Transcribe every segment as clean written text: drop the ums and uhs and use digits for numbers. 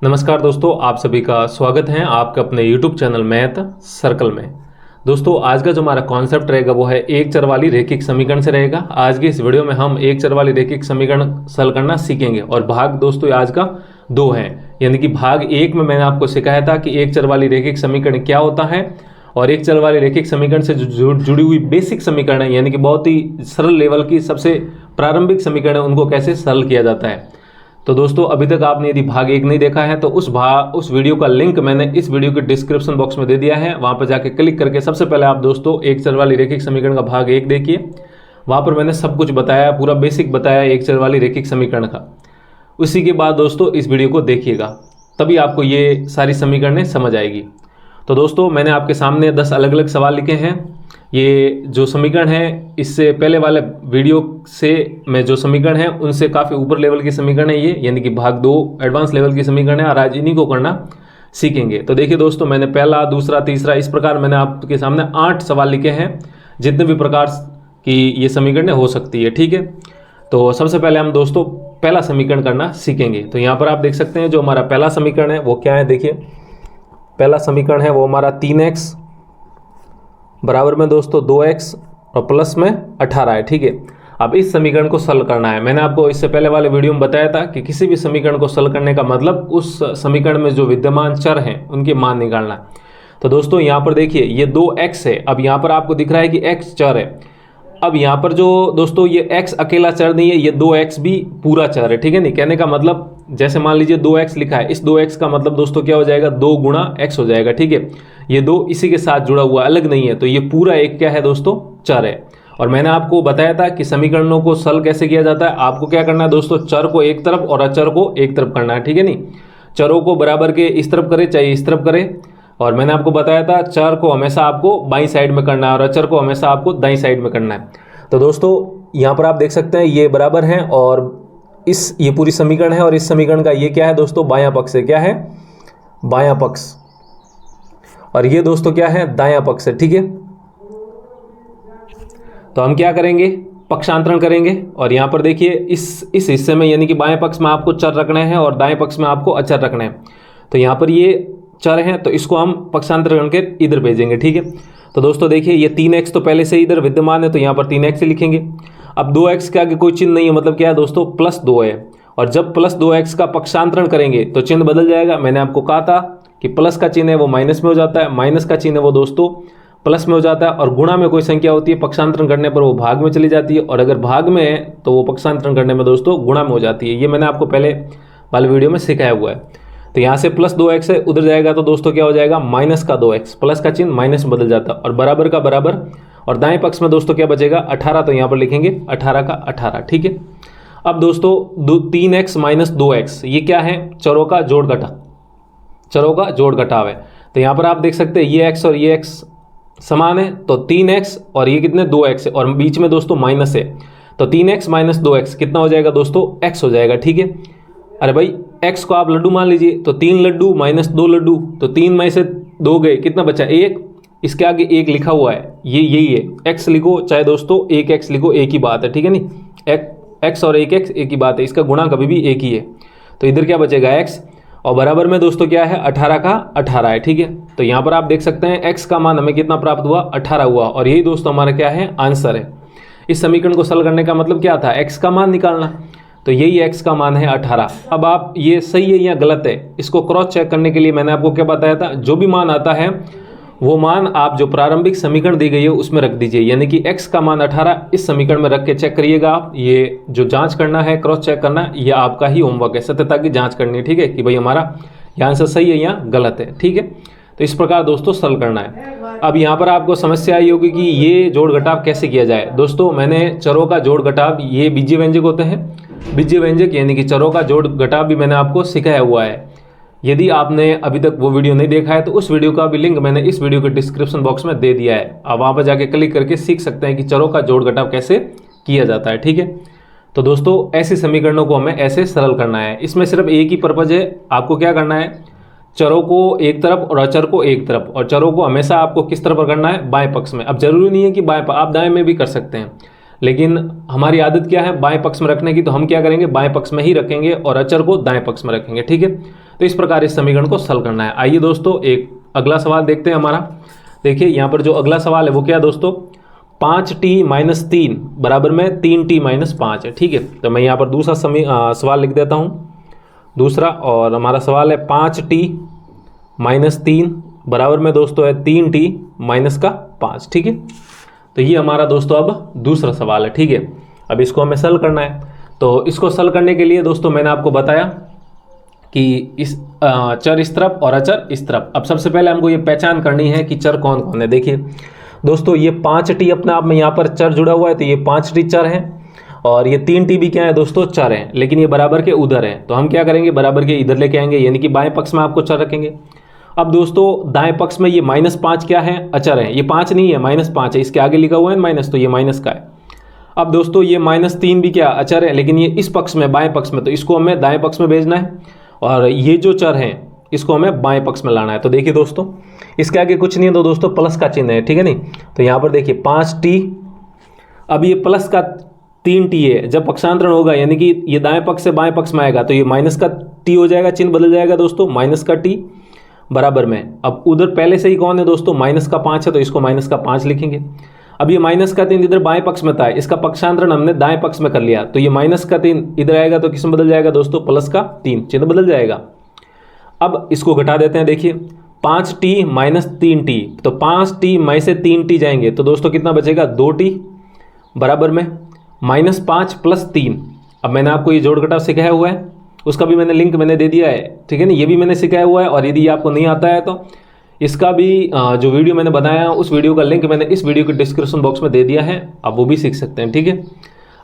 नमस्कार दोस्तों, आप सभी का स्वागत है आपके अपने YouTube चैनल मैथ सर्कल में। दोस्तों आज का जो हमारा कॉन्सेप्ट रहेगा वो है एक चर वाली रैखिक समीकरण से रहेगा। आज की इस वीडियो में हम एक चर वाली रैखिक समीकरण सॉल्व करना सीखेंगे और भाग दोस्तों आज का 2 है। यानी कि भाग 1 में मैंने आपको सिखाया था कि एक चर वाली रैखिक समीकरण क्या होता है और एक चर वाली रैखिक समीकरण से जुड़ी हुई बेसिक समीकरण है, यानी कि बहुत ही सरल लेवल की सबसे प्रारंभिक समीकरण है, उनको कैसे सरल किया जाता है। तो दोस्तों अभी तक आपने यदि भाग 1 नहीं देखा है तो उस वीडियो का लिंक मैंने इस वीडियो के डिस्क्रिप्शन बॉक्स में दे दिया है। वहां पर जाके क्लिक करके सबसे पहले आप दोस्तों एक चर वाली रैखिक समीकरण का भाग 1 देखिए। वहां पर मैंने सब कुछ बताया, पूरा बेसिक बताया एक चर वाली रैखिक समीकरण का। उसी के बाद दोस्तों इस वीडियो को देखिएगा, तभी आपको ये सारी समीकरणें समझ आएगी। तो दोस्तों मैंने आपके सामने 10 अलग अलग सवाल लिखे हैं। ये जो समीकरण है इससे पहले वाले वीडियो से में जो समीकरण है उनसे काफ़ी ऊपर लेवल की समीकरण है ये, यानी कि भाग 2 एडवांस लेवल की समीकरण है और आज इन्हीं को करना सीखेंगे। तो देखिए दोस्तों, मैंने पहला, दूसरा, तीसरा इस प्रकार मैंने आपके सामने 8 सवाल लिखे हैं जितने भी प्रकार की ये समीकरण हो सकती है। ठीक है, तो सबसे पहले हम दोस्तों पहला समीकरण करना सीखेंगे। तो यहाँ पर आप देख सकते हैं जो हमारा पहला समीकरण है वो क्या है। देखिए पहला समीकरण है वो हमारा 3x बराबर में दोस्तों 2x और प्लस में 18 है। ठीक है, अब इस समीकरण को सॉल्व करना है। मैंने आपको इससे पहले वाले वीडियो में बताया था कि किसी भी समीकरण को सॉल्व करने का मतलब उस समीकरण में जो विद्यमान चर हैं उनके मान निकालना है। तो दोस्तों यहाँ पर देखिए ये 2x है। अब यहाँ पर आपको दिख रहा है कि x चर है। अब यहाँ पर जो दोस्तों ये x अकेला चर नहीं है, ये 2x भी पूरा चर है। ठीक है, नहीं कहने का मतलब जैसे मान लीजिए 2x लिखा है, इस 2x का मतलब दोस्तों क्या हो जाएगा, 2 गुणा x हो जाएगा। ठीक है, ये 2 इसी के साथ जुड़ा हुआ अलग नहीं है, तो ये पूरा एक क्या है दोस्तों, चर है। और मैंने आपको बताया था कि समीकरणों को सॉल्व कैसे किया जाता है। आपको क्या करना है दोस्तों, चर को एक तरफ और अचर को एक तरफ करना है। ठीक है, नहीं चरों को बराबर के इस तरफ करे चाहे इस तरफ करे। और मैंने आपको बताया था चर को हमेशा आपको बाईं साइड में करना है और अचर को हमेशा आपको दाईं साइड में करना है। तो दोस्तों यहाँ पर आप देख सकते हैं ये बराबर हैं और ये पूरी समीकरण है और इस समीकरण का ये क्या है दोस्तों, बायां पक्ष है। क्या है, बायां पक्ष। और ये दोस्तों क्या है, दायां पक्ष है। ठीक है, तो हम क्या करेंगे, पक्षांतरण करेंगे। और यहाँ पर देखिए इस हिस्से में यानी कि बाएं पक्ष में आपको चर रखने हैं और दाएं पक्ष में आपको अचर रखने हैं। तो यहाँ पर ये चर हैं तो इसको हम पक्षांतरण करके इधर भेजेंगे। ठीक है, तो दोस्तों देखिए ये 3x तो पहले से इधर विद्यमान है तो यहाँ पर 3x से लिखेंगे। अब 2x के आगे कोई चिन्ह नहीं है, मतलब क्या है दोस्तों, +2 है। और जब +2x का पक्षांतरण करेंगे तो चिन्ह बदल जाएगा। मैंने आपको कहा था कि प्लस का चिन्ह है वो माइनस में हो जाता है, माइनस का चिन्ह है वो दोस्तों प्लस में हो जाता है। और गुणा में कोई संख्या होती है, पक्षांतरण करने पर वो भाग में चली जाती है, और अगर भाग में है तो वो पक्षांतरण करने में दोस्तों गुणा में हो जाती है। ये मैंने आपको पहले वाले वीडियो में सिखाया हुआ है। तो यहाँ से +2x है, उधर जाएगा तो दोस्तों क्या हो जाएगा, -2x। प्लस का चिन्ह माइनस में बदल जाता है और बराबर का बराबर। और दाएं पक्ष में दोस्तों क्या बचेगा, 18। तो यहाँ पर लिखेंगे 18 का 18। ठीक है, अब दोस्तों 3x - 2x ये क्या है, चरों का जोड़ घटाव, चरों का जोड़ घटाव है। तो यहाँ पर आप देख सकते हैं ये x और ये x समान है, तो 3x और ये कितने 2x है और बीच में दोस्तों माइनस है। तो 3x - 2x कितना हो जाएगा दोस्तों, x हो जाएगा। ठीक है, अरे भाई x को आप लड्डू मान लीजिए, तो 3 लड्डू - 2 लड्डू, तो 3 में से 2 गए, कितना बचा, 1। इसके आगे 1 लिखा हुआ है, ये यही है। x लिखो चाहे दोस्तों 1x लिखो, एक ही बात है। ठीक है, नहीं x और 1x एक ही बात है, इसका गुणा कभी भी एक ही है। तो इधर क्या बचेगा, x और बराबर में दोस्तों क्या है, 18 का 18 है। ठीक है, तो यहाँ पर आप देख सकते हैं x का मान हमें कितना प्राप्त हुआ, 18 हुआ। और यही दोस्तों हमारा क्या है, आंसर है। इस समीकरण को सॉल्व करने का मतलब क्या था, x का मान निकालना। तो यही x का मान है 18। अब आप ये सही है या गलत है इसको क्रॉस चेक करने के लिए मैंने आपको क्या बताया था, जो भी मान आता है वो मान आप जो प्रारंभिक समीकरण दी गई है उसमें रख दीजिए। यानी कि x का मान 18 इस समीकरण में रख के चेक करिएगा आप। ये जो जांच करना है, क्रॉस चेक करना, ये आपका ही होमवर्क है, सत्यता की जांच करनी है। ठीक है, कि भाई हमारा ये आंसर सही है या गलत है। ठीक है, तो इस प्रकार दोस्तों सॉल्व करना है। अब यहाँ पर आपको समस्या आई होगी कि ये जोड़ घटाव कैसे किया जाए। दोस्तों मैंने चरों का जोड़ घटाव, ये बीजीय व्यंजक होते हैं, बीजीय व्यंजक यानी कि चरों का जोड़ घटाव भी मैंने आपको सिखाया हुआ है। यदि आपने अभी तक वो वीडियो नहीं देखा है तो उस वीडियो का भी लिंक मैंने इस वीडियो के डिस्क्रिप्शन बॉक्स में दे दिया है। आप वहाँ पर जाके क्लिक करके सीख सकते हैं कि चरों का जोड़ घटाव कैसे किया जाता है। ठीक है, तो दोस्तों ऐसे समीकरणों को हमें ऐसे सरल करना है। इसमें सिर्फ एक ही पर्पज है, आपको क्या करना है, चरों को एक तरफ और अचर को एक तरफ, और चरों को हमेशा आपको किस तरफ करना है, बाएं पक्ष में। अब जरूरी नहीं है कि बाएं, आप दाएं में भी कर सकते हैं, लेकिन हमारी आदत क्या है बाएं पक्ष में रखने की, तो हम क्या करेंगे बाएं पक्ष में ही रखेंगे और अचर को दाएं पक्ष में रखेंगे। ठीक है, तो इस प्रकार इस समीकरण को हल करना है। आइए दोस्तों एक अगला सवाल देखते हैं हमारा। देखिए यहाँ पर जो अगला सवाल है वो क्या है दोस्तों, 5t-3 बराबर में 3t-5 है। ठीक है, तो मैं यहाँ पर दूसरा सवाल लिख देता हूँ दूसरा, और हमारा सवाल है 5t-3 बराबर में दोस्तों है 3t-5। ठीक है, तो ये हमारा दोस्तों अब दूसरा सवाल है। ठीक है, अब इसको हमें सॉल्व करना है। तो इसको सॉल्व करने के लिए दोस्तों मैंने आपको बताया कि इस चर इस तरफ और अचर इस तरफ। अब सबसे पहले हमको ये पहचान करनी है कि चर कौन कौन है। देखिए दोस्तों ये 5t अपने आप में यहाँ पर चर जुड़ा हुआ है, तो ये 5t चर है, और ये 3t भी क्या है दोस्तों, चर है, लेकिन ये बराबर के उधर है। तो हम क्या करेंगे, बराबर के इधर लेके आएंगे, यानी कि बाएं पक्ष में आपको चर रखेंगे। अब दोस्तों दाएं पक्ष में ये -5 क्या है, अचर है, ये 5 नहीं है, -5 है, इसके आगे लिखा हुआ है माइनस, तो ये माइनस का है। अब दोस्तों ये -3 भी क्या अचर है, लेकिन ये इस पक्ष में बाएं पक्ष में, तो इसको हमें दाएं पक्ष में भेजना है, और ये जो चर है इसको हमें बाएं पक्ष में लाना है। तो देखिए दोस्तों इसके आगे कुछ नहीं है, तो दोस्तों प्लस का चिन्ह है। ठीक है नहीं, तो यहाँ पर देखिए 5t, अब ये प्लस का 3t है, जब पक्षांतरण होगा यानी कि ये दाएं पक्ष से बाएं पक्ष में आएगा तो ये माइनस का t हो जाएगा, चिन्ह बदल जाएगा दोस्तों, माइनस का t बराबर में। अब उधर पहले से ही कौन है दोस्तों, -5 है, तो इसको -5 लिखेंगे। अब ये -3 इधर बाएं पक्ष में था, इसका पक्षांतरण हमने दाएं पक्ष में कर लिया, तो ये -3 इधर आएगा तो किस में बदल जाएगा दोस्तों, +3, चिन्ह बदल जाएगा। अब इसको घटा देते हैं। देखिए 5t-3t, तो 5t में से 3t जाएंगे तो दोस्तों कितना बचेगा, 2t बराबर में -5 + 3। अब मैंने आपको ये जोड़ घटाव सिखाया हुआ है, उसका भी मैंने लिंक मैंने दे दिया है। ठीक है ना, ये भी मैंने सिखाया हुआ है, और यदि आपको नहीं आता है तो इसका भी जो वीडियो मैंने बनाया उस वीडियो का लिंक मैंने इस वीडियो के डिस्क्रिप्शन बॉक्स में दे दिया है, आप वो भी सीख सकते हैं। ठीक है,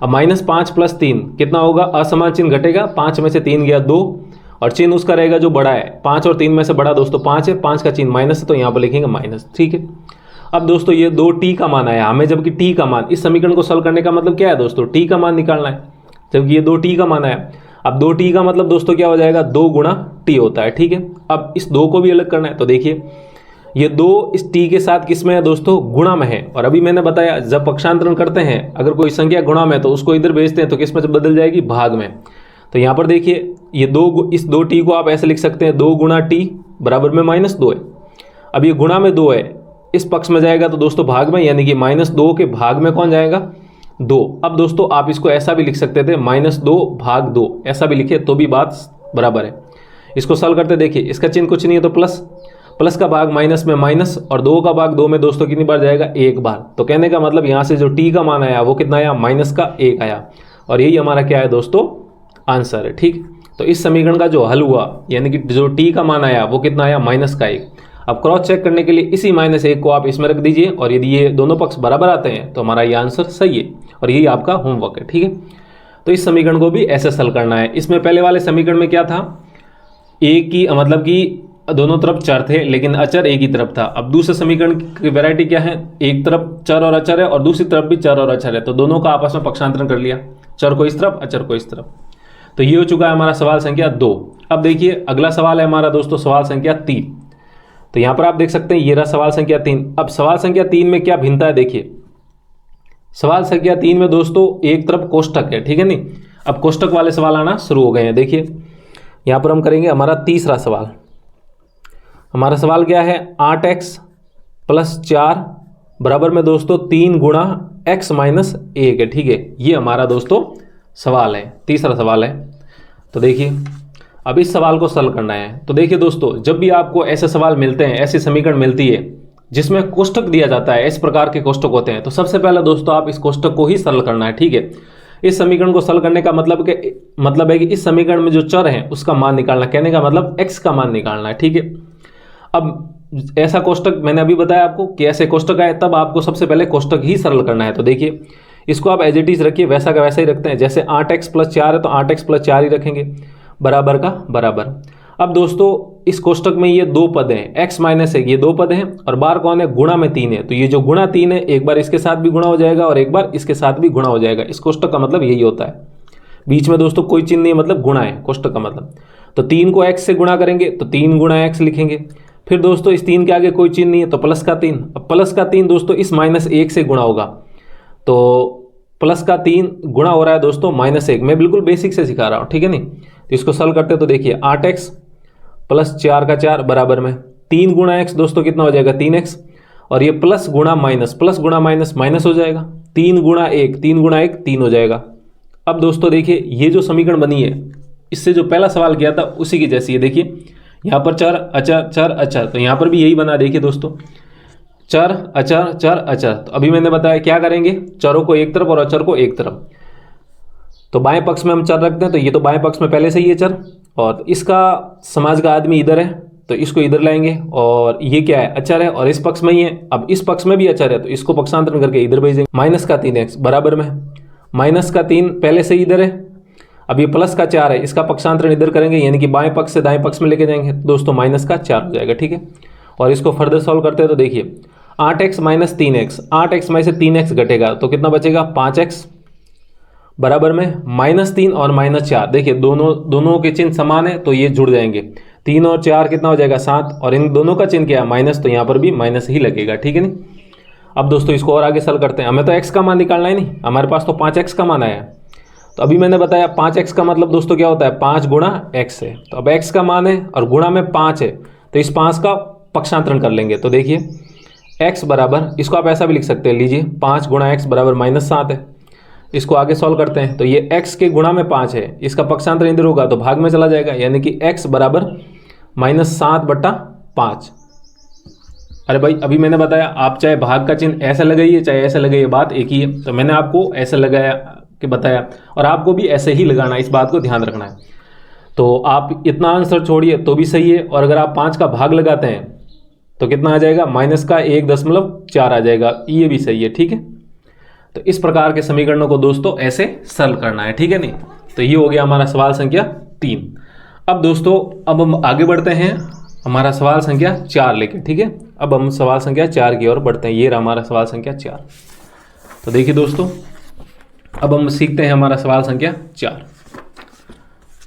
अब -5 + 3 कितना होगा, असमान चिन्ह घटेगा, 5 में से 3 गया 2, और चिन्ह उसका रहेगा जो बड़ा है, 5 और 3 में से बड़ा दोस्तों 5 है, 5 का चिन्ह माइनस है, तो यहाँ पर लिखेंगे माइनस। ठीक है, अब दोस्तों ये 2t का मान आया हमें, जबकि t का मान, इस समीकरण को सॉल्व करने का मतलब क्या है दोस्तों, t का मान निकालना है, जबकि ये 2t का मान आया। अब 2t का मतलब दोस्तों क्या हो जाएगा, 2 गुणा t होता है। ठीक है, अब इस 2 को भी अलग करना है, तो देखिए ये 2 इस t के साथ किस में है दोस्तों, गुणा में है। और अभी मैंने बताया जब पक्षांतरण करते हैं अगर कोई संख्या गुणा में है तो उसको इधर भेजते हैं तो किस में बदल जाएगी, भाग में। तो यहाँ पर देखिए ये इस 2t को आप ऐसे लिख सकते हैं, 2 गुणा t बराबर में -2 है। अब ये गुणा में 2 है, इस पक्ष में जाएगा तो दोस्तों भाग में, यानी कि -2 के भाग में कौन जाएगा, 2। अब दोस्तों आप इसको ऐसा भी लिख सकते थे, -2/2, ऐसा भी लिखे तो भी बात बराबर है। इसको सॉल्व करते देखिए, इसका चिन्ह कुछ नहीं है तो प्लस का भाग माइनस में माइनस, और 2 का भाग 2 में दोस्तों कितनी बार जाएगा, 1 बार। तो कहने का मतलब यहाँ से जो t का मान आया वो कितना आया, -1 आया, और यही हमारा क्या है दोस्तों, आंसर है। ठीक, तो इस समीकरण का जो हल हुआ यानी कि जो t का मान आया वो कितना आया, -1। अब क्रॉस चेक करने के लिए इसी -1 को आप इसमें रख दीजिए, और यदि ये दोनों पक्ष बराबर आते हैं तो हमारा ये आंसर सही है, और यही आपका होमवर्क है। ठीक है, तो इस समीकरण को भी ऐसे हल करना है। इसमें पहले वाले समीकरण में क्या था, एक की मतलब कि दोनों तरफ चर थे लेकिन अचर एक ही तरफ था। अब दूसरे समीकरण की वैरायटी क्या है, एक तरफ चर और अचर है और दूसरी तरफ भी चर और अचर है, तो दोनों का आपस में पक्षांतरण कर लिया, चर को इस तरफ अचर को इस तरफ। तो ये हो चुका है हमारा सवाल संख्या 2। अब देखिए अगला सवाल है हमारा दोस्तों सवाल संख्या 3। तो यहां पर आप देख सकते हैं ये रहा सवाल संख्या 3। अब सवाल संख्या 3 में क्या भिन्नता है, देखिए सवाल संख्या 3 में दोस्तों एक तरफ कोष्टक है, ठीक है नहीं। अब कोष्टक वाले सवाल आना शुरू हो गए हैं। देखिए यहां पर हम करेंगे हमारा तीसरा सवाल। हमारा सवाल क्या है, 8x + 4 बराबर में दोस्तों 3 गुणा x - 1 है। ठीक है, ये हमारा दोस्तों सवाल है, तीसरा सवाल है। तो देखिए अब इस सवाल को सॉल्व करना है। तो देखिए दोस्तों, जब भी आपको ऐसे सवाल मिलते हैं, ऐसी समीकरण मिलती है जिसमें कोष्टक दिया जाता है, इस प्रकार के कोष्टक होते हैं, तो सबसे पहले दोस्तों आप इस कोष्टक को ही सॉल्व करना है। ठीक है, इस समीकरण को सॉल्व करने का मतलब है कि इस समीकरण में जो चर है उसका मान निकालना, कहने का मतलब x का मान निकालना है। ठीक है, अब ऐसा कोष्टक मैंने अभी बताया आपको कि ऐसे कोष्टक आए तब आपको सबसे पहले कोष्टक ही सरल करना है। तो देखिए इसको आप एज इट इज रखिए, वैसा का वैसा ही रखते हैं। जैसे 8x + 4 है तो 8x + 4 ही रखेंगे, बराबर का बराबर। अब दोस्तों इस कोष्टक में ये 2 पद हैं, x - 1 ये 2 पद हैं, और बार कौन है, गुणा में 3 है। तो ये जो गुणा 3 है एक बार इसके साथ भी गुणा हो जाएगा और एक बार इसके साथ भी गुणा हो जाएगा। इस कोष्टक का मतलब यही होता है, बीच में दोस्तों कोई चिन्ह नहीं, मतलब गुणा है कोष्टक का मतलब। तो 3 को x से गुणा करेंगे तो 3 गुणा x लिखेंगे। फिर दोस्तों इस 3 के आगे कोई चिन्ह नहीं है तो प्लस का 3। अब प्लस का 3 दोस्तों इस -1 से गुणा होगा, तो प्लस का 3 गुणा हो रहा है दोस्तों -1। मैं बिल्कुल बेसिक से सिखा रहा हूँ, ठीक है नहीं। तो इसको सॉल्व करते हैं तो देखिए 8x प्लस 4 का 4 बराबर में 3 गुणा एक्स दोस्तों कितना हो जाएगा 3x, और ये प्लस गुणा माइनस माइनस हो जाएगा, 3 गुणा 1 3 हो जाएगा। अब दोस्तों देखिए ये जो समीकरण बनी है इससे जो पहला सवाल किया था उसी की जैसी है। देखिए यहाँ पर चर अचर, तो यहाँ पर भी यही बना। देखिए दोस्तों चर अचर, तो अभी मैंने बताया क्या करेंगे, चरों को एक तरफ और अचर को एक तरफ। तो बाएं पक्ष में हम चर रखते हैं, तो ये तो बाएं पक्ष में पहले से ही है चर, और इसका समाज का आदमी इधर है तो इसको इधर लाएंगे, और ये क्या है अचर है और इस पक्ष में ही है। अब इस पक्ष में भी अचर है तो इसको पक्षांतरण करके इधर भेजेंगे। माइनस का 3x बराबर में माइनस का 3 पहले से ही इधर है, अब ये प्लस का 4 है, इसका पक्षांतरण इधर करेंगे यानी कि बाएं पक्ष से दाएं पक्ष में लेके जाएंगे, दोस्तों माइनस का 4 हो जाएगा। ठीक है, और इसको फर्दर सॉल्व करते हैं तो देखिए 8x माइनस 3x, 8x में से 3x घटेगा तो कितना बचेगा 5x बराबर में -3 और -4। देखिए दोनों के चिन्ह समान है तो ये जुड़ जाएंगे, 3 और 4 कितना हो जाएगा 7, और इन दोनों का चिन्ह क्या है माइनस, तो यहाँ पर भी माइनस ही लगेगा। ठीक है नहीं। अब दोस्तों इसको और आगे सॉल्व करते हैं, हमें तो x का मान निकालना है नहीं, हमारे पास तो 5x का मान आया है। तो अभी मैंने बताया 5x का मतलब दोस्तों क्या होता है 5 गुणा x है, तो अब x का मान है और गुणा में 5 है तो इस 5 का पक्षांतरण कर लेंगे। तो देखिए x बराबर, इसको आप ऐसा भी लिख सकते हैं, लीजिए 5 गुणा x बराबर -7 है। इसको आगे सॉल्व करते हैं तो ये x के गुणा में 5 है, इसका पक्षांतर इधर होगा तो भाग में चला जाएगा, यानी कि x बराबर -7/5। अरे भाई अभी मैंने बताया आप चाहे भाग का चिन्ह ऐसा लगाइए चाहे ऐसा लगाइए, बात एक ही है। तो मैंने आपको ऐसा लगाया कि बताया, और आपको भी ऐसे ही लगाना है, इस बात को ध्यान रखना है। तो आप इतना आंसर छोड़िए तो भी सही है, और अगर आप 5 का भाग लगाते हैं तो कितना आ जाएगा -1.4 आ जाएगा, ये भी सही है। ठीक है, तो इस प्रकार के समीकरणों को दोस्तों ऐसे सरल करना है। ठीक है नहीं। तो ये हो गया हमारा सवाल संख्या 3। अब दोस्तों अब हम आगे बढ़ते हैं हमारा सवाल संख्या 4 लेके। ठीक है, अब हम सवाल संख्या 4 की ओर बढ़ते हैं। ये रहा हमारा सवाल संख्या 4। तो देखिए दोस्तों अब हम सीखते हैं हमारा सवाल संख्या 4।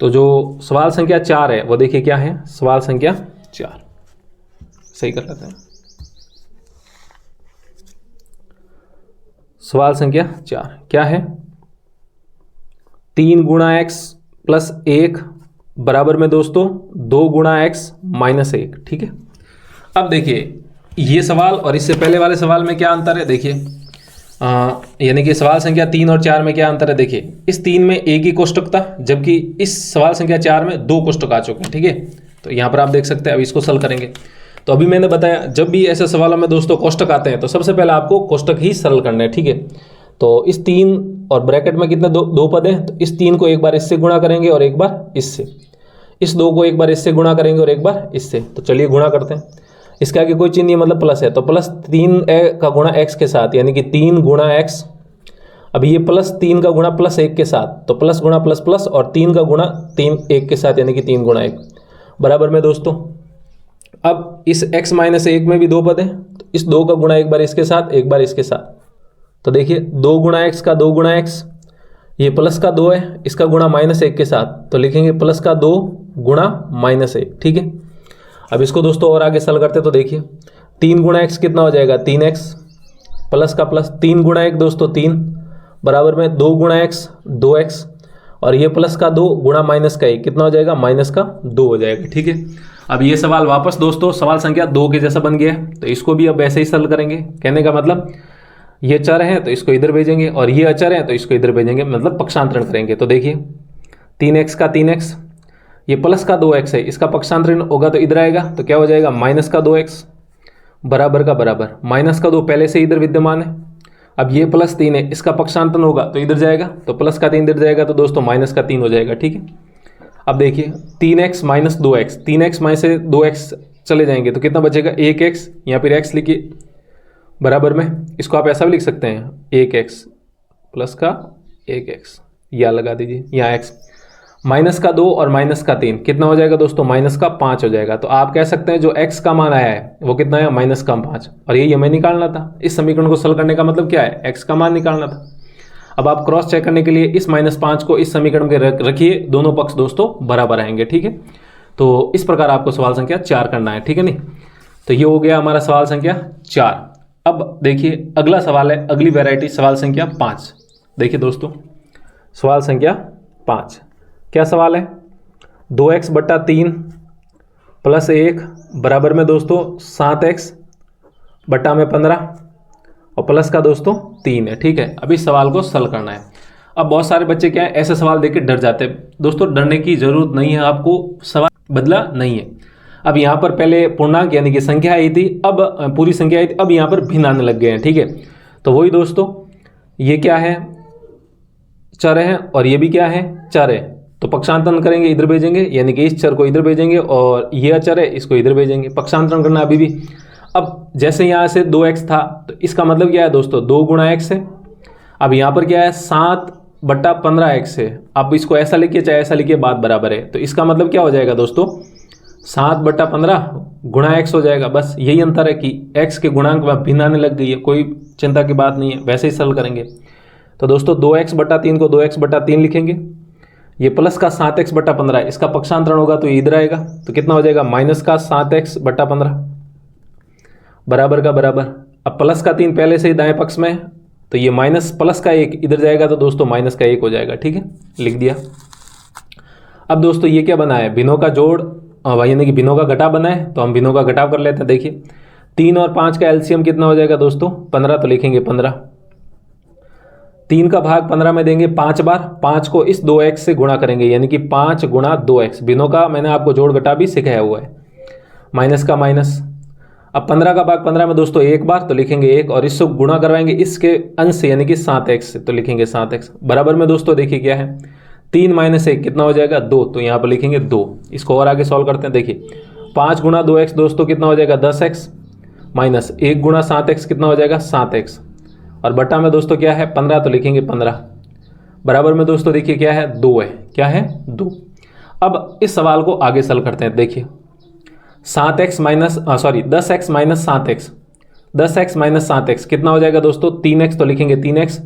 तो जो सवाल संख्या 4 है वो देखिए क्या है, सवाल संख्या 4 सही कर लेते हैं। सवाल संख्या 4 क्या है, 3 गुणा x प्लस 1 बराबर में दोस्तों 2 गुणा x माइनस 1। ठीक है, अब देखिए ये सवाल और इससे पहले वाले सवाल में क्या अंतर है, देखिए यानी कि सवाल संख्या 3 और 4 में क्या अंतर है। देखिए इस 3 में एक ही कोष्टक था, जबकि इस सवाल संख्या 4 में 2 कोष्टक आ चुके हैं। ठीक है, तो यहाँ पर आप देख सकते हैं। अब इसको सरल करेंगे तो अभी मैंने बताया जब भी ऐसे सवालों में दोस्तों कोष्टक आते हैं तो सबसे पहले आपको कोष्टक ही सरल करने हैं। ठीक है, तो इस 3 और ब्रैकेट में कितने दो पद हैं, तो इस 3 को एक बार इससे गुणा करेंगे और एक बार इससे, इस 2 को एक बार इससे गुणा करेंगे और एक बार इससे। तो चलिए गुणा करते हैं, इसके आगे कोई चिन्ह नहीं मतलब प्लस है, तो प्लस 3 का गुणा x के साथ यानी कि 3 गुणा x। अब ये प्लस 3 का गुणा प्लस 1 के साथ, तो प्लस गुणा प्लस प्लस, और 3 का गुणा 3 1 के साथ यानी कि 3 गुणा 1 बराबर में दोस्तों। अब इस x माइनस 1 में भी 2 पद हैं, तो इस 2 का गुणा एक बार इसके साथ एक बार इसके साथ। तो देखिए 2 गुणा x का 2 गुणा x, ये प्लस का 2 है, इसका गुणा -1 के साथ, तो लिखेंगे प्लस का 2 गुणा -1। ठीक है, अब इसको दोस्तों और आगे सरल करते तो देखिए 3 गुणा x कितना हो जाएगा 3x, प्लस का प्लस 3 गुणा 1 दोस्तों 3 बराबर में 2 गुणा x 2x, और ये प्लस का 2 गुणा माइनस का 1 कितना हो जाएगा -2 हो जाएगा। ठीक है, अब ये सवाल वापस दोस्तों सवाल संख्या 2 के जैसा बन गया, तो इसको भी अब ऐसे ही सरल करेंगे। कहने का मतलब ये चर है तो इसको इधर भेजेंगे, और ये अचर है तो इसको इधर भेजेंगे, मतलब पक्षांतरण करेंगे। तो देखिए 3x का 3x, ये प्लस का 2x है, इसका पक्षांतरण होगा तो इधर आएगा, तो क्या हो जाएगा माइनस का 2x बराबर का बराबर, माइनस का 2 पहले से इधर विद्यमान है। अब ये प्लस 3 है, इसका पक्षांतरण होगा तो इधर जाएगा, तो प्लस का 3 इधर जाएगा तो दोस्तों माइनस का 3 हो जाएगा। ठीक है, अब देखिए 3x minus 2x, 3x minus से 2x चले जाएंगे तो कितना बचेगा 1x, या फिर x लिखिए बराबर में, इसको आप ऐसा भी लिख सकते हैं 1x प्लस का 1x, या लगा दीजिए यहाँ x, माइनस का 2 और माइनस का 3 कितना हो जाएगा दोस्तों माइनस का 5 हो जाएगा। तो आप कह सकते हैं जो x का मान आया है वो कितना है -5, और यही हमें निकालना था। इस समीकरण को सरल करने का मतलब क्या है, x का मान निकालना था। अब आप क्रॉस चेक करने के लिए इस -5 को इस समीकरण के रखिए, दोनों पक्ष दोस्तों बराबर आएंगे। ठीक है, तो इस प्रकार आपको सवाल संख्या 4 करना है। ठीक है नहीं, तो ये हो गया हमारा सवाल संख्या 4। अब देखिए अगला सवाल है, अगली वैरायटी सवाल संख्या 5। देखिए दोस्तों सवाल संख्या 5 क्या सवाल है, 2x बट्टा 3 प्लस 1 बराबर में दोस्तों 7x बटा में 15 और प्लस का दोस्तों 3 है। ठीक है, अब इस सवाल को सॉल्व करना है। अब बहुत सारे बच्चे क्या है, ऐसे सवाल देख के डर जाते हैं। दोस्तों डरने की जरूरत नहीं है, आपको सवाल बदला नहीं है। अब यहाँ पर पहले पूर्णांक यानी कि संख्या आई थी, अब पूरी संख्या आई थी, अब यहाँ पर भिन्न आने लग गए हैं। ठीक है, तो वही दोस्तों, ये क्या है, चर है, और ये भी क्या है, चर है। तो पक्षांतरण करेंगे, इधर भेजेंगे, यानी कि इस चर को इधर भेजेंगे और ये अचर है, इसको इधर भेजेंगे। पक्षांतरण करना अभी भी। अब जैसे यहाँ से 2x था, तो इसका मतलब क्या है दोस्तों, 2 गुणा x है। अब यहाँ पर क्या है, 7/15x है। आप इसको ऐसा लिखिए चाहे ऐसा लिखिए, बात बराबर है। तो इसका मतलब क्या हो जाएगा दोस्तों, 7/15 गुणा x हो जाएगा। बस यही अंतर है कि x के गुणांक में भिन्न आने लग गई है, कोई चिंता की बात नहीं है, वैसे ही सरल करेंगे। तो दोस्तों 2x/3 को 2x/3 लिखेंगे, ये प्लस का 7x/15, इसका पक्षांतरण होगा तो ये इधर आएगा, तो कितना हो जाएगा, माइनस का 7x/15 बराबर का बराबर। अब प्लस का 3 पहले से ही दाएं पक्ष में है, तो ये माइनस प्लस का 1 इधर जाएगा, तो दोस्तों माइनस का 1 हो जाएगा। ठीक है, लिख दिया। अब दोस्तों ये क्या बना है, भिन्नों का जोड़, यानी कि भिन्नों का घटाव बना है, तो हम भिन्नों का घटाव कर लेते हैं। देखिए 3 और 5 का एलसीएम कितना हो जाएगा दोस्तों, 15, तो लिखेंगे 15। 3 का भाग 15 में देंगे 5 बार, 5 को इस 2x से गुणा करेंगे, यानी कि 5 गुणा 2x। भिन्नों का मैंने आपको जोड़ घटाव भी सिखाया हुआ है, माइनस का माइनस। अब 15 का भाग 15 में दोस्तों 1 बार, तो लिखेंगे 1, और इससे गुणा करवाएंगे इसके अंश से, यानी कि 7x से, तो लिखेंगे 7x बराबर में दोस्तों देखिए क्या है, 3 - 1 कितना हो जाएगा, 2, तो यहाँ पर लिखेंगे 2। इसको और आगे सॉल्व करते हैं। देखिए 5 गुणा 2x दोस्तों कितना हो जाएगा, 10x, माइनस 1 गुणा 7x कितना हो जाएगा, 7x, और बटा में दोस्तों क्या है, 15, तो लिखेंगे 15 बराबर में दोस्तों देखिए क्या है, 2 है। क्या है, 2। अब इस सवाल को आगे सॉल्व करते हैं। देखिए 10x minus 7x, 10x minus 7x कितना हो जाएगा दोस्तों, 3x, तो लिखेंगे 3x,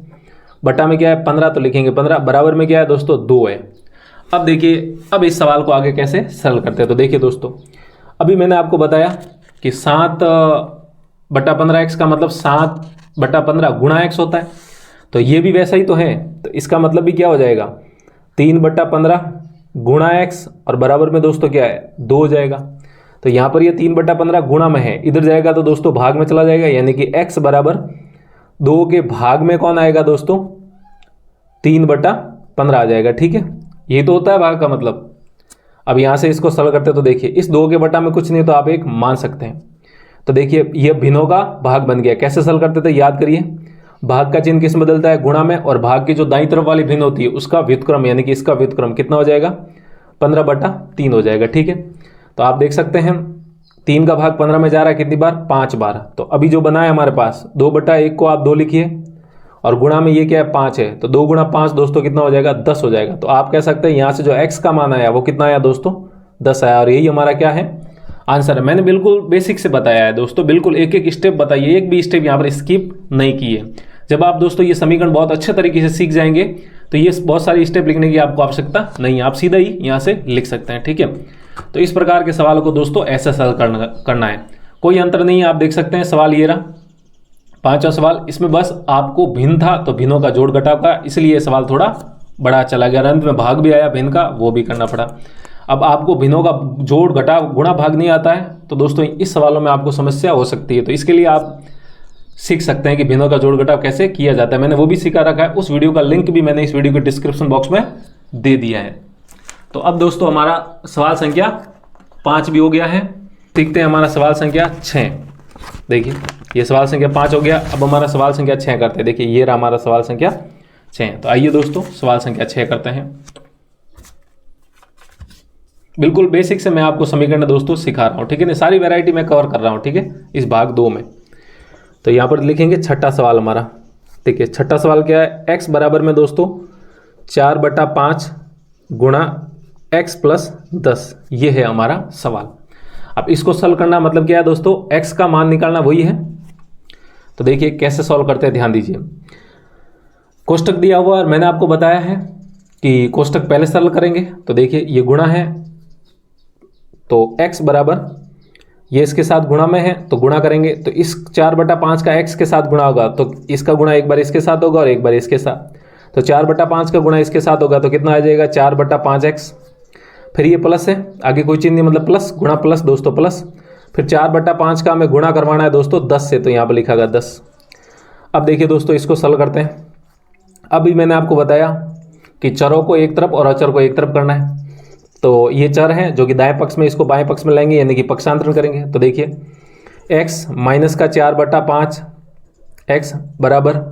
बटा में क्या है 15, तो लिखेंगे 15 बराबर में क्या है दोस्तों, 2 है। अब देखिए, अब इस सवाल को आगे कैसे सरल करते हैं। तो देखिए दोस्तों, अभी मैंने आपको बताया कि 7/15x का मतलब 7/15 गुणा x होता है, तो ये भी वैसा ही तो है। तो इसका मतलब भी क्या हो जाएगा, 3/15 गुणा x, और बराबर में दोस्तों क्या है, 2 हो जाएगा। तो यहाँ पर ये 3/15 गुणा में है, इधर जाएगा तो दोस्तों भाग में चला जाएगा, यानी कि x बराबर 2 के भाग में कौन आएगा दोस्तों, 3/15 आ जाएगा। ठीक है, यही तो होता है भाग का मतलब। अब यहाँ से इसको सरल करते हैं, तो देखिए इस 2 के बटा में कुछ नहीं, तो आप 1 मान सकते हैं। तो देखिए ये भिन्नों का भाग बन गया। कैसे सरल करते थे, याद करिए, भाग का चिन्ह किस में बदलता है, गुणा में, और भाग की जो दाईं तरफ वाली भिन्न होती है उसका व्युत्क्रम, यानी कि इसका व्युत्क्रम कितना हो जाएगा, 15/3 हो जाएगा। ठीक है, तो आप देख सकते हैं 3 का भाग 15 में जा रहा है कितनी बार, 5 बार। तो अभी जो बना है हमारे पास 2/1 को आप 2 लिखिए, और गुणा में ये क्या है, 5 है, तो 2 गुणा 5 दोस्तों कितना हो जाएगा, 10 हो जाएगा। तो आप कह सकते हैं यहाँ से जो x का मान आया वो कितना आया दोस्तों, 10 आया, और यही हमारा क्या है, आंसर है। मैंने बिल्कुल बेसिक से बताया है दोस्तों, बिल्कुल एक एक स्टेप बताइए, एक भी स्टेप यहाँ पर स्किप नहीं की है। जब आप दोस्तों ये समीकरण बहुत अच्छे तरीके से सीख जाएंगे, तो ये बहुत सारी स्टेप लिखने की आपको आवश्यकता नहीं है, आप सीधा ही यहाँ से लिख सकते हैं। ठीक है, तो इस प्रकार के सवालों को दोस्तों ऐसा सरल करना है, कोई अंतर नहीं है। आप देख सकते हैं सवाल ये रहा, 5वां सवाल, इसमें बस आपको भिन्न था तो भिन्नों का जोड़ घटाव का, इसलिए ये सवाल थोड़ा बड़ा चला गया। अंत में भाग भी आया भिन्न का, वो भी करना पड़ा। अब आपको भिन्नों का जोड़ घटाव गुणा भाग नहीं आता है, तो दोस्तों इस सवालों में आपको समस्या हो सकती है। तो इसके लिए आप सीख सकते हैं कि भिन्नों का जोड़ घटाव कैसे किया जाता है, मैंने वो भी सिखा रखा है। उस वीडियो का लिंक भी मैंने इस वीडियो के डिस्क्रिप्शन बॉक्स में दे दिया है। तो अब दोस्तों हमारा सवाल संख्या 5 भी हो गया है। देखते हैं हमारा सवाल संख्या 6। देखिए ये सवाल संख्या 5 हो गया, अब हमारा सवाल संख्या 6 करते हैं। देखिए ये रहा हमारा सवाल संख्या 6। तो आइए दोस्तों सवाल संख्या 6 करते हैं। बिल्कुल बेसिक से मैं आपको समीकरण दोस्तों सिखा रहा हूँ, ठीक है ना, सारी वैरायटी मैं कवर कर रहा हूँ, ठीक है, इस भाग 2 में। तो यहाँ पर लिखेंगे छठा सवाल हमारा। देखिए छठा सवाल क्या है, x बराबर में दोस्तों 4/5 गुणा x प्लस 10, ये है हमारा सवाल। अब इसको सॉल्व करना मतलब क्या है दोस्तों, x का मान निकालना वही है। तो देखिए कैसे सॉल्व करते हैं, ध्यान दीजिए। कोष्टक दिया हुआ और मैंने आपको बताया है कि कोष्टक पहले सरल करेंगे। तो देखिए ये गुणा है, तो x बराबर ये इसके साथ गुणा में है तो गुणा करेंगे, तो इस 4/5 का x के साथ गुणा होगा तो इसका गुणा एक बार इसके साथ होगा और एक बार इसके साथ। तो 4/5 का गुणा इसके साथ होगा तो कितना आ जाएगा, 4/5x। फिर ये प्लस है, आगे कोई चीज़ नहीं, मतलब प्लस गुणा प्लस दोस्तों प्लस। फिर 4/5 का हमें गुणा करवाना है दोस्तों 10 से, तो यहाँ पर लिखा गया 10। अब देखिए दोस्तों इसको सॉल्व करते हैं। अभी मैंने आपको बताया कि चरों को एक तरफ और अचर को एक तरफ करना है। तो ये चर हैं जो कि दाएं पक्ष में, इसको बाएं पक्ष में लाएंगे यानी कि पक्षांतरण करेंगे। तो देखिए x माइनस का 4/5 x बराबर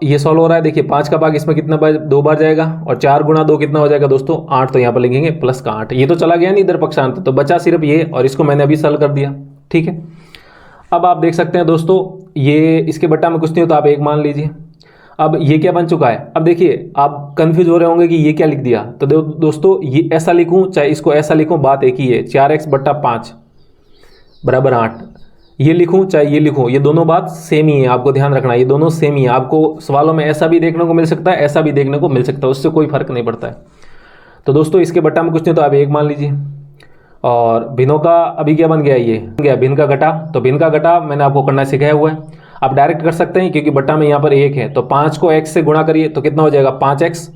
ये सॉल्व हो रहा है। देखिए 5 का भाग इसमें कितना बार 2 बार जाएगा, और 4 गुणा 2 कितना हो जाएगा दोस्तों 8। तो यहाँ पर लिखेंगे प्लस का 8। ये तो चला गया नहीं इधर पक्षांतर, तो बचा सिर्फ ये, और इसको मैंने अभी सॉल्व कर दिया। ठीक है, अब आप देख सकते हैं दोस्तों ये इसके बट्टा में कुछ नहीं हो तो आप 1 मान लीजिए। अब ये क्या बन चुका है, अब देखिए आप कंफ्यूज हो रहे होंगे कि ये क्या लिख दिया। तो दोस्तों ये ऐसा लिखूं चाहे इसको ऐसा लिखूं, बात एक ही है। 4x/5 बराबर 8 ये लिखूं चाहे ये लिखूं, ये दोनों बात सेम ही है, आपको ध्यान रखना ये दोनों सेम ही है। आपको सवालों में ऐसा भी देखने को मिल सकता है, ऐसा भी देखने को मिल सकता है, उससे कोई फर्क नहीं पड़ता है। तो दोस्तों इसके बट्टा में कुछ नहीं तो आप 1 मान लीजिए। और भिन्नों का अभी क्या बन गया, ये गया भिन्न का घटा। तो भिन्न का घटा मैंने आपको करना सिखाया हुआ है, आप डायरेक्ट कर सकते हैं क्योंकि बट्टा में यहाँ पर 1 है। तो 5 को x से गुणा करिए तो कितना हो जाएगा 5x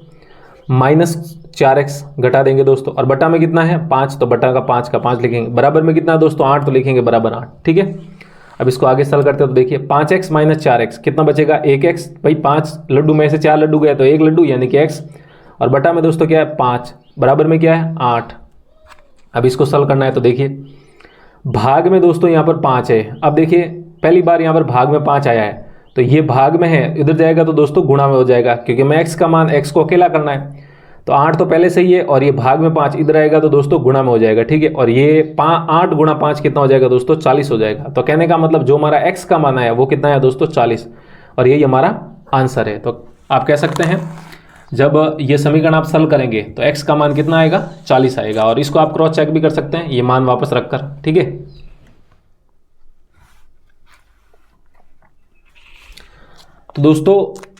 माइनस 4x घटा देंगे दोस्तों। और बट्टा में कितना है 5, तो बट्टा का 5 का 5 लिखेंगे। बराबर में कितना है दोस्तों 8, तो लिखेंगे बराबर 8। ठीक है, अब इसको आगे सॉल्व करते हैं। तो देखिए 5x माइनस 4x कितना बचेगा 1x। भाई 5 लड्डू में से 4 लड्डू गया तो 1 लड्डू यानी कि x, और बट्टा में दोस्तों क्या है 5, बराबर में क्या है 8। अब इसको सॉल्व करना है। तो देखिए भाग में दोस्तों यहाँ पर 5 है। अब देखिए पहली बार यहाँ पर भाग में 5 आया है, तो ये भाग में है, इधर जाएगा तो दोस्तों गुणा में हो जाएगा क्योंकि मैं x का मान x को अकेला करना है। तो 8 तो पहले से ही है, और ये भाग में 5 इधर आएगा तो दोस्तों गुणा में हो जाएगा। ठीक है, और ये 8 गुणा 5 कितना हो जाएगा दोस्तों 40 हो जाएगा। तो कहने का मतलब जो हमारा x का मान है वो कितना है दोस्तों 40, और यही हमारा आंसर है। तो आप कह सकते हैं जब ये समीकरण आप सॉल्व करेंगे तो x का मान कितना आएगा 40 आएगा। और इसको आप क्रॉस चेक भी कर सकते हैं ये मान वापस रखकर। ठीक है, तो दोस्तों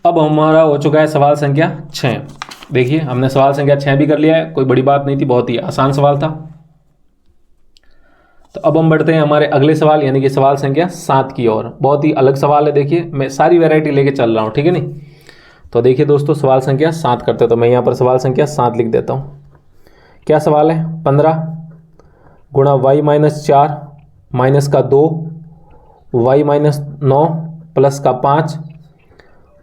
अब हमारा हो चुका है सवाल संख्या 6। देखिए हमने सवाल संख्या 6 भी कर लिया है, कोई बड़ी बात नहीं थी, बहुत ही आसान सवाल था। तो अब हम बढ़ते हैं हमारे अगले सवाल यानी कि सवाल संख्या 7 की ओर। बहुत ही अलग सवाल है, देखिए मैं सारी वैरायटी लेके चल रहा हूँ। ठीक है नहीं, तो देखिए दोस्तों सवाल संख्या 7 करते हैं। तो मैं यहाँ पर सवाल संख्या 7 लिख देता हूँ। क्या सवाल है, 15 गुणा y माइनस 4 माइनस का 2 y माइनस 9 प्लस का 5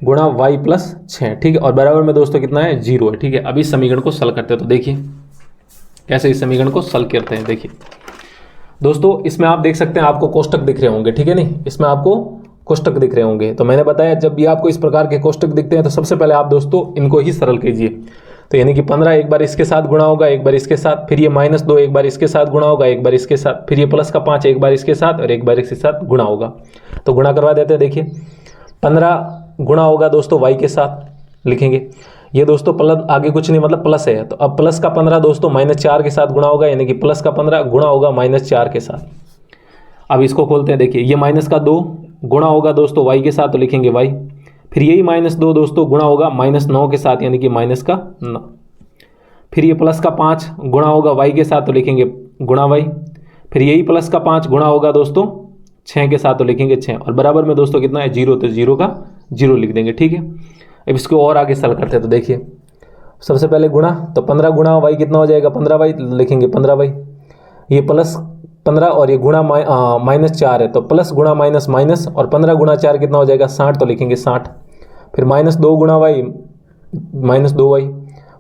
गुणा y प्लस 6। ठीक है, और बराबर में दोस्तों कितना है 0 है। ठीक है, अब इस समीकरण को सॉल्व करते हैं। तो देखिए कैसे इस समीकरण को सॉल्व करते हैं। देखिए दोस्तों इसमें आप देख सकते हैं आपको कोष्टक दिख रहे होंगे। ठीक है नहीं, इसमें आपको कोष्टक दिख रहे होंगे। तो मैंने बताया जब भी आपको इस प्रकार के कोष्टक दिखते हैं तो सबसे पहले आप दोस्तों इनको ही सरल कीजिए। तो यानी कि 15 एक बार इसके साथ गुणा होगा, एक बार इसके साथ, फिर ये -2 एक बार इसके साथ गुणा होगा, एक बार इसके साथ, फिर ये प्लस का 5 एक बार इसके साथ और एक बार इसके साथ गुणा होगा। तो गुणा करवा देते हैं। देखिए 15 गुणा होगा दोस्तों y के साथ लिखेंगे। ये दोस्तों प्लस आगे कुछ नहीं मतलब प्लस है, तो अब प्लस का 15 दोस्तों -4 के साथ गुणा होगा, यानी कि प्लस का 15 गुणा होगा -4 के साथ। अब इसको खोलते हैं। देखिए ये -2 गुणा होगा दोस्तों y के साथ, तो लिखेंगे y। फिर यही -2 दोस्तों गुणा होगा -9 के साथ, यानी कि -9। फिर ये प्लस का 5 गुणा होगा y के साथ, तो लिखेंगे गुणा y। फिर यही प्लस का 5 गुणा होगा दोस्तों 6 के साथ, तो लिखेंगे 6। और बराबर में दोस्तों कितना है 0, तो 0 का 0 लिख देंगे। ठीक है, अब इसको और आगे सरल करते हैं। तो देखिए सबसे पहले गुणा, तो 15 गुणा y कितना हो जाएगा 15y, लिखेंगे 15y। ये प्लस 15 और ये गुणा -4 है, तो प्लस गुणा माइनस माइनस, और 15 गुणा 4 कितना हो जाएगा 60, तो लिखेंगे 60। फिर -2 गुणा y -2y,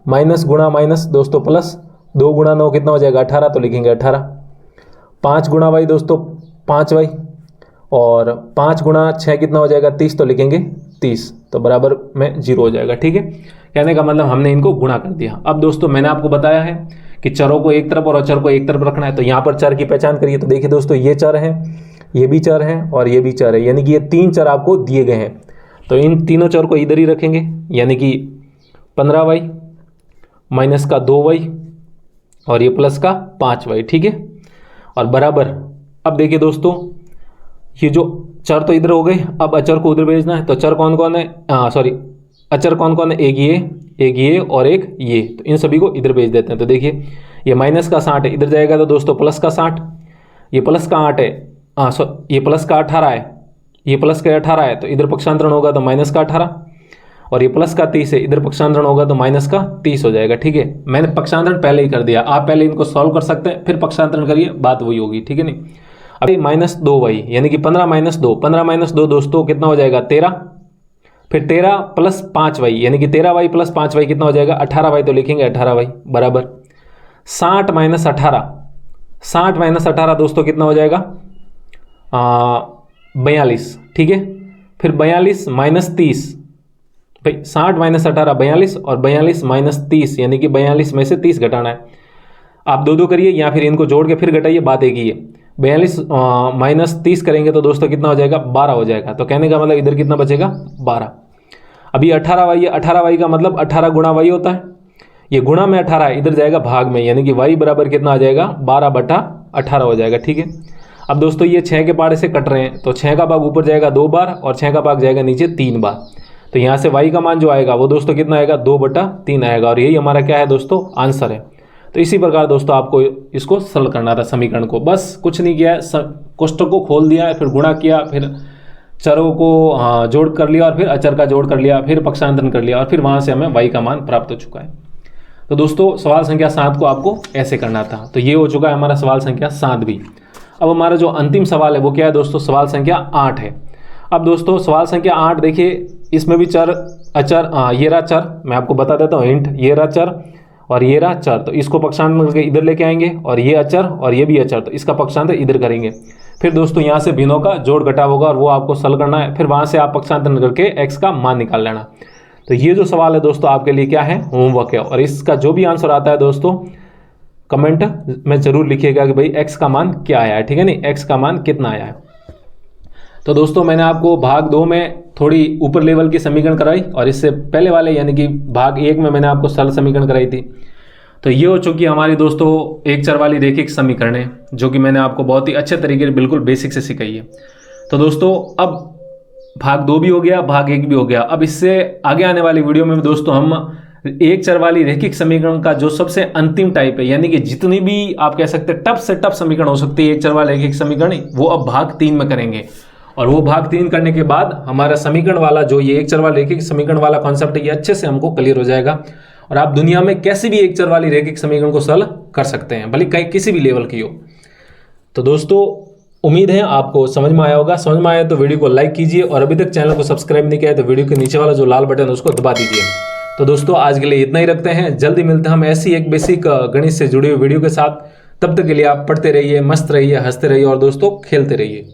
माइनस गुणा माइनस दोस्तों प्लस, 2 गुणा 9 कितना हो जाएगा 18, तो लिखेंगे 18। 5 गुणा y दोस्तों 5y, और 5 गुणा 6 कितना हो जाएगा 30, तो लिखेंगे 30। तो बराबर में 0 हो जाएगा। ठीक है, कहने का मतलब हमने इनको गुणा कर दिया। अब दोस्तों मैंने आपको बताया है कि चरों को एक तरफ और अचर को एक तरफ रखना है। तो यहाँ पर चर की पहचान करिए। तो देखिए दोस्तों ये चर है, ये भी चर है और ये भी चर है, यानी कि ये 3 चर आपको दिए गए हैं। तो इन तीनों चर को इधर ही रखेंगे, यानी कि 15y माइनस का 2y और ये प्लस का 5y। ठीक है, और बराबर, अब देखिए दोस्तों ये जो चर तो इधर हो गए, अब अचर को उधर भेजना है। तो चर कौन कौन है, अचर कौन कौन है, एक ये और एक ये। तो इन सभी को इधर भेज देते हैं। तो देखिए ये माइनस का 60 है, इधर जाएगा तो दोस्तों प्लस का 60, ये प्लस का 8 है, ये प्लस का 18 है, ये प्लस का 18 है, तो इधर पक्षांतरण होगा तो माइनस का 18। और ये प्लस का 30 है, इधर पक्षांतरण होगा तो माइनस का 30 हो जाएगा। ठीक है, मैंने पक्षांतरण पहले ही कर दिया, आप पहले इनको सॉल्व कर सकते हैं, फिर पक्षांतरण करिए, बात वही होगी। ठीक है नहीं, अभी -2y यानी कि 15 - 2 दोस्तों कितना हो जाएगा 13, फिर 13 + 5y यानी कि 13y + 5y कितना हो जाएगा 18y, तो लिखेंगे 18y बराबर 60 - 18, 60 - 18 दोस्तों कितना हो जाएगा 42। ठीक है, फिर 42 - 30, भाई 60 - 18 42 और 42 - 30 यानी कि 42 में से 30 घटाना है। आप दो करिए या फिर इनको जोड़ के फिर घटाइए, बात एक ही है। 42 - 30 करेंगे तो दोस्तों कितना हो जाएगा 12 हो जाएगा। तो कहने का मतलब इधर कितना बचेगा 12। अभी 18y है, 18y का मतलब 18 गुणा y होता है, ये गुणा में 18 है, इधर जाएगा भाग में, यानी कि y बराबर कितना आ जाएगा 12/18 हो जाएगा। ठीक है, अब दोस्तों ये 6 के पाड़े से कट रहे हैं, तो 6 का भाग ऊपर जाएगा 2 बार और 6 का भाग जाएगा नीचे 3 बार। तो यहाँ से y का मान जो आएगा वो दोस्तों कितना आएगा 2/3 आएगा, और यही हमारा क्या है दोस्तों आंसर है। तो इसी प्रकार दोस्तों आपको इसको सरल करना था समीकरण को, बस कुछ नहीं किया है, कोष्ठक को खोल दिया, फिर गुणा किया, फिर चरों को जोड़ कर लिया और फिर अचर का जोड़ कर लिया, फिर पक्षांतरण कर लिया और फिर वहां से हमें y का मान प्राप्त हो चुका है। तो दोस्तों सवाल संख्या 7 को आपको ऐसे करना था, तो ये हो चुका है हमारा सवाल संख्या 7 भी। अब हमारा जो अंतिम सवाल है वो क्या है दोस्तों, सवाल संख्या 8 है। अब दोस्तों सवाल संख्या 8 देखिए, इसमें भी चर अचर, ये रहा चर, मैं आपको बता देता हूँ हिंट, ये रहा चर और ये रहा चर, तो इसको पक्षांतर करके इधर लेके आएंगे, और ये अचर और ये भी अचर, तो इसका पक्षांतर इधर करेंगे। फिर दोस्तों यहाँ से भिन्नों का जोड़ घटाव होगा और वो आपको सरल करना है, फिर वहाँ से आप पक्षांतर करके x का मान निकाल लेना। तो ये जो सवाल है दोस्तों आपके लिए क्या है होमवर्क है, और इसका जो भी आंसर आता है दोस्तों कमेंट में जरूर लिखिएगा कि भाई x का मान क्या आया है। ठीक है नहीं, x का मान कितना आया है। तो दोस्तों मैंने आपको भाग 2 में थोड़ी ऊपर लेवल की समीकरण कराई, और इससे पहले वाले यानी कि भाग 1 में मैंने आपको सरल समीकरण कराई थी। तो ये हो चुकी हमारी दोस्तों एक चर वाली रैखिक समीकरणें, जो कि मैंने आपको बहुत ही अच्छे तरीके से बिल्कुल बेसिक से सिखाई है। तो दोस्तों अब भाग 2 भी हो गया, भाग 1 भी हो गया। अब इससे आगे आने वाली वीडियो में दोस्तों हम एक चर वाली रैखिक समीकरण का जो सबसे अंतिम टाइप है, यानी कि जितनी भी आप कह सकते हैं टफ से टफ समीकरण हो सकती है एक चर वाली रैखिक समीकरण, वो अब भाग 3 में करेंगे। और वो भाग 3 करने के बाद हमारा समीकरण वाला जो ये एक चर वाली रैखिक समीकरण वाला कॉन्सेप्ट है, ये अच्छे से हमको क्लियर हो जाएगा, और आप दुनिया में कैसी भी एक चर वाली रैखिक समीकरण को सॉल्व कर सकते हैं, भले कहीं किसी भी लेवल की हो। तो दोस्तों उम्मीद है आपको समझ में आया होगा। समझ में आया तो वीडियो को लाइक कीजिए, और अभी तक चैनल को सब्सक्राइब नहीं किया है तो वीडियो के नीचे वाला जो लाल बटन है उसको दबा दीजिए। तो दोस्तों आज के लिए इतना ही रखते हैं, जल्दी मिलते हैं हम ऐसी एक बेसिक गणित से जुड़ी हुई वीडियो के साथ। तब तक के लिए आप पढ़ते रहिए, मस्त रहिए, हंसते रहिए और दोस्तों खेलते रहिए।